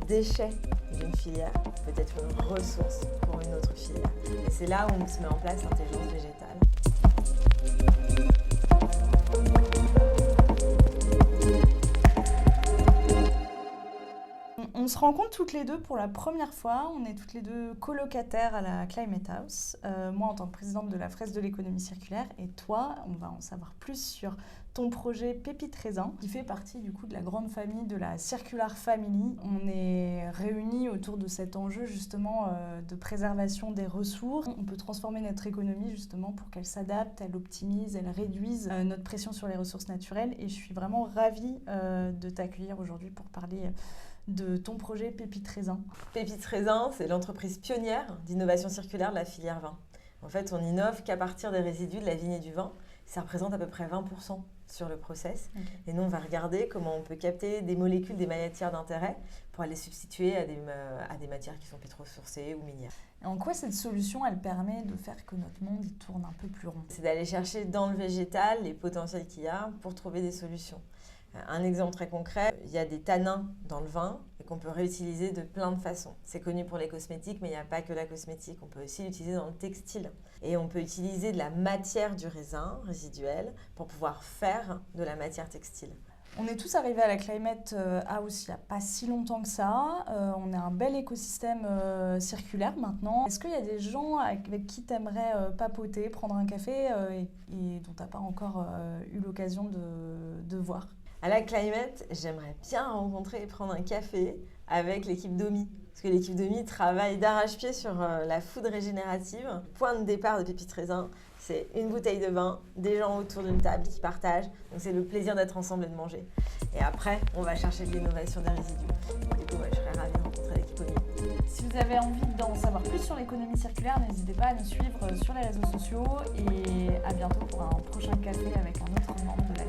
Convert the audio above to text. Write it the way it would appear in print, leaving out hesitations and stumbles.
déchet d'une filière peut être une ressource pour une autre filière. Et c'est là où on se met en place l'intelligence végétale. On se rencontre toutes les deux pour la première fois. On est toutes les deux colocataires à la Climate House. Moi en tant que présidente de la Fraise de l'économie circulaire et toi, on va en savoir plus sur ton projet Pépites Raisin qui fait partie du coup de la grande famille de la Circular Family. On est réunis autour de cet enjeu justement de préservation des ressources. On peut transformer notre économie justement pour qu'elle s'adapte, elle optimise, elle réduise notre pression sur les ressources naturelles et je suis vraiment ravie de t'accueillir aujourd'hui pour parler de ton projet Pépites Raisin. Pépites Raisin, c'est l'entreprise pionnière d'innovation circulaire de la filière vin. En fait, on innove qu'à partir des résidus de la vigne et du vin. Ça représente à peu près 20% sur le process. Okay. Et nous, on va regarder comment on peut capter des molécules, des matières d'intérêt pour les substituer à des matières qui sont pétrosourcées ou minières. Et en quoi cette solution, elle permet de faire que notre monde il tourne un peu plus rond? C'est d'aller chercher dans le végétal les potentiels qu'il y a pour trouver des solutions. Un exemple très concret, il y a des tanins dans le vin et qu'on peut réutiliser de plein de façons. C'est connu pour les cosmétiques, mais il n'y a pas que la cosmétique. On peut aussi l'utiliser dans le textile. Et on peut utiliser de la matière du raisin résiduelle pour pouvoir faire de la matière textile. On est tous arrivés à la Climate House il n'y a pas si longtemps que ça. On a un bel écosystème circulaire maintenant. Est-ce qu'il y a des gens avec qui tu aimerais papoter, prendre un café et dont tu n'as pas encore eu l'occasion de voir? À la Climate, j'aimerais bien rencontrer et prendre un café avec l'équipe d'OMI. Parce que l'équipe d'OMI travaille d'arrache-pied sur la food régénérative. Point de départ de Pépites Raisin, c'est une bouteille de vin, des gens autour d'une table qui partagent. Donc c'est le plaisir d'être ensemble et de manger. Et après, on va chercher de l'innovation des résidus. Du coup, je serais ravie de rencontrer l'équipe OMI. Si vous avez envie d'en savoir plus sur l'économie circulaire, n'hésitez pas à nous suivre sur les réseaux sociaux. Et à bientôt pour un prochain café avec un autre membre de la